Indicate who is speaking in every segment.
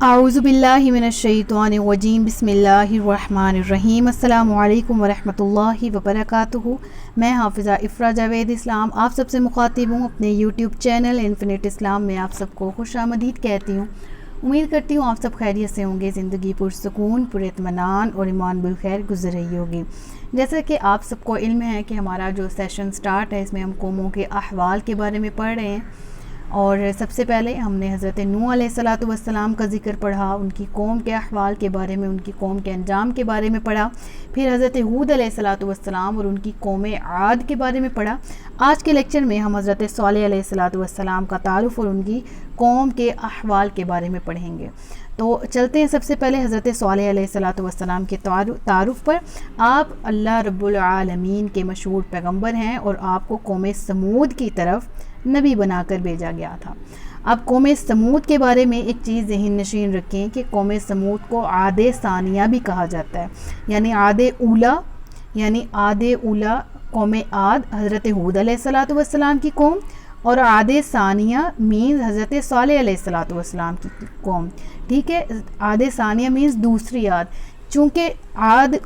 Speaker 1: اعوذ باللہ من الشیطان الرجیم بسم اللہ الرحمن الرحیم السلام علیکم ورحمۃ اللہ وبرکاتہ۔ میں حافظہ افرا جاوید اسلام آپ سب سے مخاطب ہوں اپنے یوٹیوب چینل انفینٹ اسلام میں آپ سب کو خوش آمدید کہتی ہوں۔ امید کرتی ہوں آپ سب خیریت سے ہوں گے، زندگی پرسکون پر اطمینان اور ایمان بالخیر گزر رہی ہوگی۔ جیسا کہ آپ سب کو علم ہے کہ ہمارا جو سیشن سٹارٹ ہے اس میں ہم قوموں کے احوال کے بارے میں پڑھ رہے ہیں، اور سب سے پہلے ہم نے حضرت نوح علیہ السلام کا ذکر پڑھا، ان کی قوم کے احوال کے بارے میں، ان کی قوم کے انجام کے بارے میں پڑھا، پھر حضرت ہود علیہ السلام اور ان کی قوم عاد کے بارے میں پڑھا۔ آج کے لیکچر میں ہم حضرت صالح علیہ السلام کا تعارف اور ان کی قوم کے احوال کے بارے میں پڑھیں گے۔ تو چلتے ہیں سب سے پہلے حضرت صالح علیہ السلام کے تعارف پر۔ آپ اللہ رب العالمین کے مشہور پیغمبر ہیں اور آپ کو قوم سمود کی طرف نبی بنا کر بھیجا گیا تھا۔ اب قوم سمود کے بارے میں ایک چیز ذہن نشین رکھیں کہ قوم سمود کو عاد ثانیہ بھی کہا جاتا ہے، یعنی عاد اولا قوم عاد حضرت ہود علیہ السلام کی قوم، اور عاد ثانیہ مینز حضرت صالح علیہ السلام کی قوم، ٹھیک ہے۔ عاد ثانیہ مینز دوسری عاد، چونکہ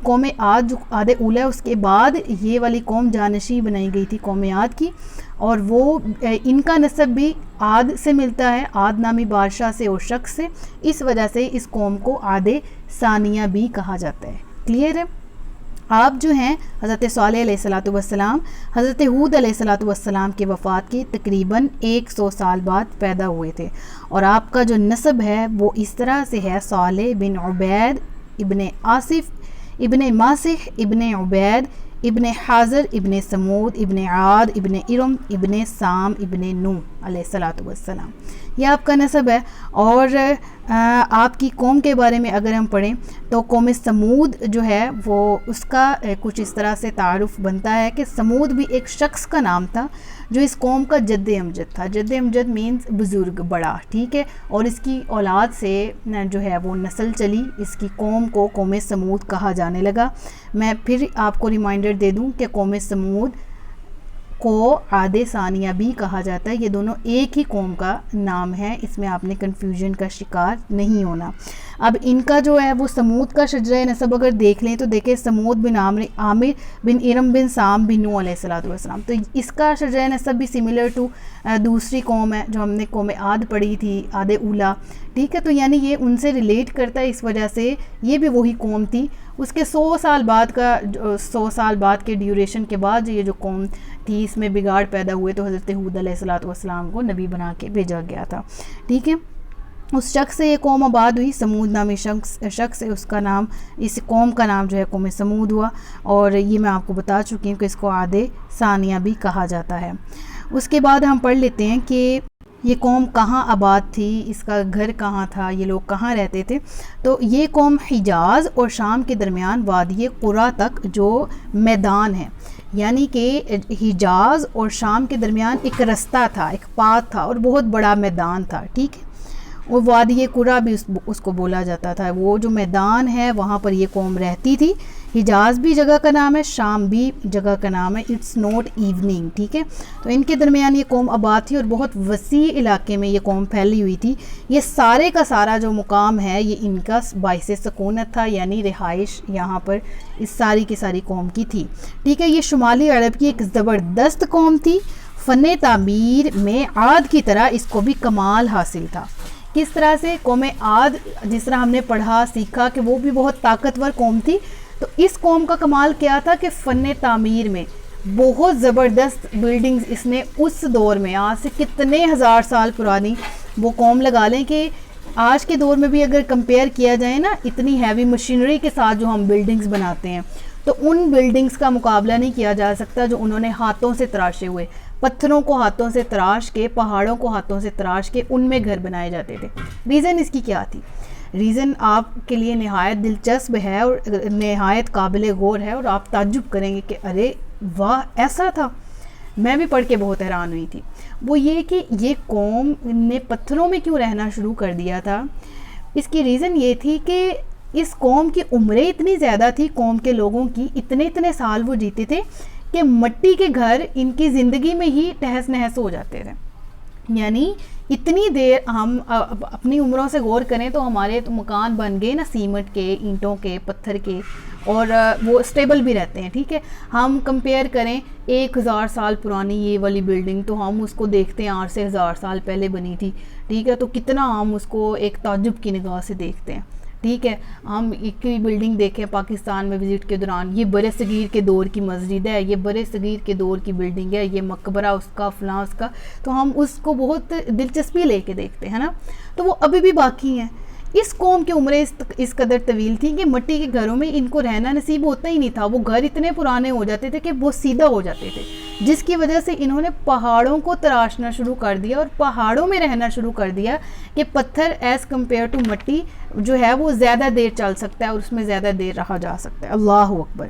Speaker 1: قوم عاد جو عاد اولا ہے اس کے بعد یہ والی قوم جانشین بنائی گئی تھی قوم عاد کی، اور وہ ان کا نسب بھی عاد سے ملتا ہے، عاد نامی بادشاہ سے اور شخص سے، اس وجہ سے اس قوم کو عاد ثانیہ بھی کہا جاتا ہے۔ کلیئر ہے؟ آپ جو ہیں حضرت صالح علیہ السلام حضرت ہود علیہ السلام کے وفات کے تقریباً 100 سال بعد پیدا ہوئے تھے، اور آپ کا جو نسب ہے وہ اس طرح سے ہے: صالح بن عبید ابن آصف ابن ماسح ابن عبید ابن حاضر ابن سمود ابن عاد ابن ارم ابن سام ابن نوح علیہ السلام، یہ آپ کا نسب ہے۔ اور آپ کی قوم کے بارے میں اگر ہم پڑھیں تو قوم سمود جو ہے وہ اس کا کچھ اس طرح سے تعارف بنتا ہے کہ سمود بھی ایک شخص کا نام تھا جو اس قوم کا جد امجد تھا۔ جد امجد مینز بزرگ، بڑا، ٹھیک ہے، اور اس کی اولاد سے جو ہے وہ نسل چلی، اس کی قوم کو قوم سمود کہا جانے لگا۔ میں پھر آپ کو ریمائنڈر دے دوں کہ قوم سمود کو عاد ثانیہ بھی کہا جاتا ہے، یہ دونوں ایک ہی قوم کا نام ہے، اس میں آپ نے کنفیوژن کا شکار نہیں ہونا۔ اب ان کا جو ہے وہ سمود کا شجرہ نسب اگر دیکھ لیں تو دیکھیں سمود بن عامر بن ارم بن سام بن نوح علیہ السلام، تو اس کا شجرہ نسب بھی سملر ٹو دوسری قوم ہے جو ہم نے قوم عاد پڑھی تھی، عاد اولا، ٹھیک ہے، تو یعنی یہ ان سے ریلیٹ کرتا ہے، اس وجہ سے یہ بھی وہی قوم تھی۔ اس کے 100 سال بعد کے ڈیوریشن کے بعد یہ جو قوم تھی اس میں بگاڑ پیدا ہوئے، تو حضرت ہود علیہ السلام کو نبی بنا کے بھیجا گیا تھا، ٹھیک ہے۔ اس شخص سے یہ قوم آباد ہوئی، سمود نامی شخص ہے، اس کا نام، اس قوم کا نام جو ہے قوم سمود ہوا، اور یہ میں آپ کو بتا چکی ہوں کہ اس کو عاد ثانیہ بھی کہا جاتا ہے۔ اس کے بعد ہم پڑھ لیتے ہیں کہ یہ قوم کہاں آباد تھی، اس کا گھر کہاں تھا، یہ لوگ کہاں رہتے تھے۔ تو یہ قوم حجاز اور شام کے درمیان وادی قرا تک جو میدان ہے، یعنی کہ حجاز اور شام کے درمیان ایک رستہ تھا، ایک پاتھ تھا اور بہت بڑا میدان تھا، ٹھیک ہے، اور وادی قرا بھی اس کو بولا جاتا تھا۔ وہ جو میدان ہے وہاں پر یہ قوم رہتی تھی۔ حجاز بھی جگہ کا نام ہے، شام بھی جگہ کا نام ہے، اٹس نوٹ ایوننگ، ٹھیک ہے، تو ان کے درمیان یہ قوم آباد تھی اور بہت وسیع علاقے میں یہ قوم پھیلی ہوئی تھی۔ یہ سارے کا سارا جو مقام ہے یہ ان کا باعث سکونت تھا، یعنی رہائش یہاں پر اس ساری کی ساری قوم کی تھی، ٹھیک ہے۔ یہ شمالی عرب کی ایک زبردست قوم تھی، فن تعمیر میں عاد کی طرح اس کو بھی کمال حاصل تھا۔ کس طرح سے؟ قوم عاد جس طرح ہم نے پڑھا سیکھا کہ وہ بھی بہت طاقتور قوم تھی، تو اس قوم کا کمال کیا تھا کہ فن تعمیر میں بہت زبردست بلڈنگز اس نے اس دور میں، آج سے کتنے ہزار سال پرانی وہ قوم لگا لیں کہ آج کے دور میں بھی اگر کمپیئر کیا جائے نا اتنی ہیوی مشینری کے ساتھ جو ہم بلڈنگز بناتے ہیں، تو ان بلڈنگز کا مقابلہ نہیں کیا جا سکتا جو انہوں نے ہاتھوں سے تراشے ہوئے، پتھروں کو ہاتھوں سے تراش کے، پہاڑوں کو ہاتھوں سے تراش کے ان میں گھر بنائے جاتے تھے۔ ریزن اس کی کیا تھی؟ ریزن آپ کے لیے نہایت دلچسپ ہے اور نہایت قابل غور ہے، اور آپ تعجب کریں گے کہ ارے واہ ایسا تھا، میں بھی پڑھ کے بہت حیران ہوئی تھی۔ وہ یہ کہ یہ قوم نے پتھروں میں کیوں رہنا شروع کر دیا تھا؟ اس کی ریزن یہ تھی کہ اس قوم کی عمریں اتنی زیادہ تھی، قوم کے لوگوں کی اتنے سال وہ جیتے تھے کہ مٹی کے گھر ان کی زندگی میں ہی تہس نہس ہو جاتے تھے، یعنی اتنی دیر ہم اپنی عمروں سے غور کریں تو ہمارے تو مکان بن گئے نا سیمنٹ کے، اینٹوں کے، پتھر کے، اور وہ اسٹیبل بھی رہتے ہیں، ٹھیک ہے. ہم کمپیئر کریں 1000 سال پرانی یہ والی بلڈنگ، تو ہم اس کو دیکھتے ہیں 8 سے 1000 سال پہلے بنی تھی، ٹھیک ہے، تو کتنا ہم اس کو ایک تعجب کی نگاہ سے دیکھتے ہیں، ٹھیک ہے. ہم ایک بلڈنگ دیکھیں پاکستان میں وزٹ کے دوران، یہ برِ صغیر کے دور کی مسجد ہے، یہ برِ صغیر کے دور کی بلڈنگ ہے، یہ مقبرہ اس کا فلاں اس کا، تو ہم اس کو بہت دلچسپی لے کے دیکھتے ہیں نا. تو وہ ابھی بھی باقی ہیں. اس قوم کی عمریں اس قدر طویل تھیں کہ مٹی کے گھروں میں ان کو رہنا نصیب ہوتا ہی نہیں تھا. وہ گھر اتنے پرانے ہو جاتے تھے کہ وہ سیدھا ہو جاتے تھے، جس کی وجہ سے انہوں نے پہاڑوں کو تراشنا شروع کر دیا اور پہاڑوں میں رہنا شروع کر دیا کہ پتھر ایز کمپیئر ٹو مٹی جو ہے وہ زیادہ دیر چل سکتا ہے اور اس میں زیادہ دیر رہا جا سکتا ہے. اللہ اکبر.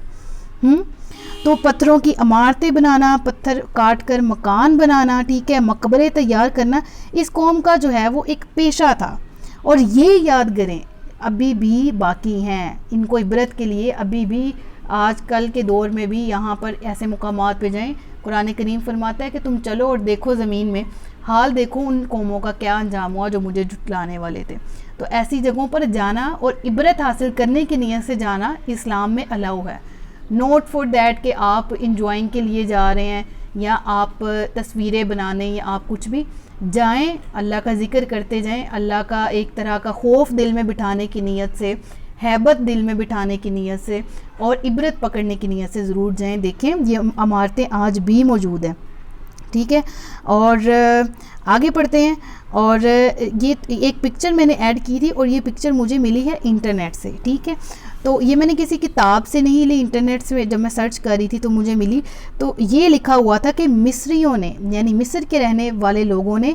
Speaker 1: تو پتھروں کی عمارتیں بنانا، پتھر کاٹ کر مکان بنانا، ٹھیک ہے، مقبرے تیار کرنا، اس قوم کا جو ہے وہ ایک پیشہ تھا. اور یہ یادگاریں ابھی بھی باقی ہیں. ان کو عبرت کے لیے ابھی بھی آج کل کے دور میں بھی یہاں پر ایسے مقامات پہ جائیں. قرآن کریم فرماتا ہے کہ تم چلو اور دیکھو زمین میں، حال دیکھو ان قوموں کا کیا انجام ہوا جو مجھے جھٹلانے والے تھے. تو ایسی جگہوں پر جانا اور عبرت حاصل کرنے کی نیت سے جانا اسلام میں الاؤ ہے. نوٹ فار دیٹ کہ آپ انجوائنگ کے لیے جا رہے ہیں یا آپ تصویریں بنانے یا آپ کچھ بھی جائیں، اللہ کا ذکر کرتے جائیں، اللہ کا ایک طرح کا خوف دل میں بٹھانے کی نیت سے، ہیبت دل میں بٹھانے کی نیت سے اور عبرت پکڑنے کی نیت سے ضرور جائیں. دیکھیں یہ عمارتیں آج بھی موجود ہیں، ٹھیک ہے. اور آگے پڑھتے ہیں. اور یہ ایک پکچر میں نے ایڈ کی تھی اور یہ پکچر مجھے ملی ہے انٹرنیٹ سے، ٹھیک ہے. تو یہ میں نے کسی کتاب سے نہیں لی، انٹرنیٹ سے جب میں سرچ کر رہی تھی تو مجھے ملی. تو یہ لکھا ہوا تھا کہ مصریوں نے، یعنی مصر کے رہنے والے لوگوں نے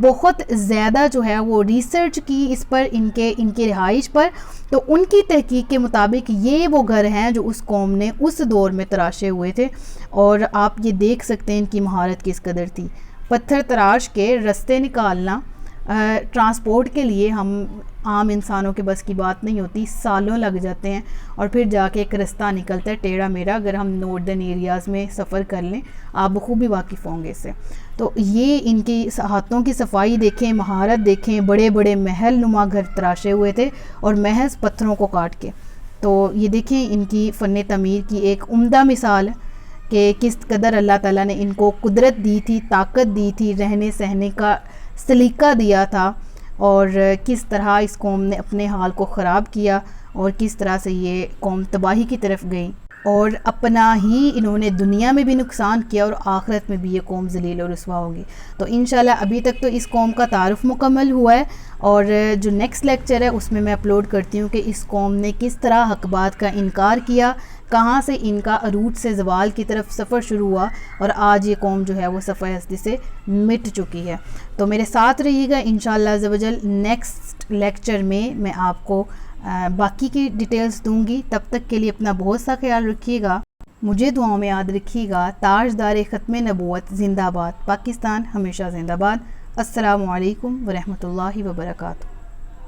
Speaker 1: بہت زیادہ جو ہے وہ ریسرچ کی اس پر، ان کے رہائش پر. تو ان کی تحقیق کے مطابق یہ وہ گھر ہیں جو اس قوم نے اس دور میں تراشے ہوئے تھے. اور آپ یہ دیکھ سکتے ہیں ان کی مہارت کس قدر تھی. پتھر تراش کے رستے نکالنا ٹرانسپورٹ کے لیے ہم عام انسانوں کے بس کی بات نہیں ہوتی، سالوں لگ جاتے ہیں اور پھر جا کے ایک رستہ نکلتا ہے ٹیڑھا میڑھا. اگر ہم ناردرن ایریاز میں سفر کر لیں، آپ بخوبی واقف ہوں گے اس سے. تو یہ ان کی ہاتھوں کی صفائی دیکھیں، مہارت دیکھیں. بڑے بڑے محل نما گھر تراشے ہوئے تھے اور محض پتھروں کو کاٹ کے. تو یہ دیکھیں ان کی فن تعمیر کی ایک عمدہ مثال ہے کہ کس قدر اللہ تعالیٰ نے ان کو قدرت دی تھی، طاقت دی تھی، رہنے سہنے کا سلیقہ دیا تھا، اور کس طرح اس قوم نے اپنے حال کو خراب کیا اور کس طرح سے یہ قوم تباہی کی طرف گئی. اور اپنا ہی انہوں نے دنیا میں بھی نقصان کیا اور آخرت میں بھی یہ قوم ذلیل اور رسوا ہوگی. تو انشاءاللہ ابھی تک تو اس قوم کا تعارف مکمل ہوا ہے، اور جو نیکسٹ لیکچر ہے اس میں میں اپلوڈ کرتی ہوں کہ اس قوم نے کس طرح حق بات کا انکار کیا، کہاں سے ان کا عروج سے زوال کی طرف سفر شروع ہوا، اور آج یہ قوم جو ہے وہ صفحہ ہستی سے مٹ چکی ہے. تو میرے ساتھ رہیے گا انشاءاللہ عز و جل. نیکسٹ لیکچر میں آپ کو باقی کی ڈیٹیلز دوں گی. تب تک کے لیے اپنا بہت سا خیال رکھیے گا، مجھے دعاؤں میں یاد رکھیے گا. تاجدار ختم نبوت زندہ باد. پاکستان ہمیشہ زندہ باد. السلام علیکم ورحمۃ اللہ وبرکاتہ.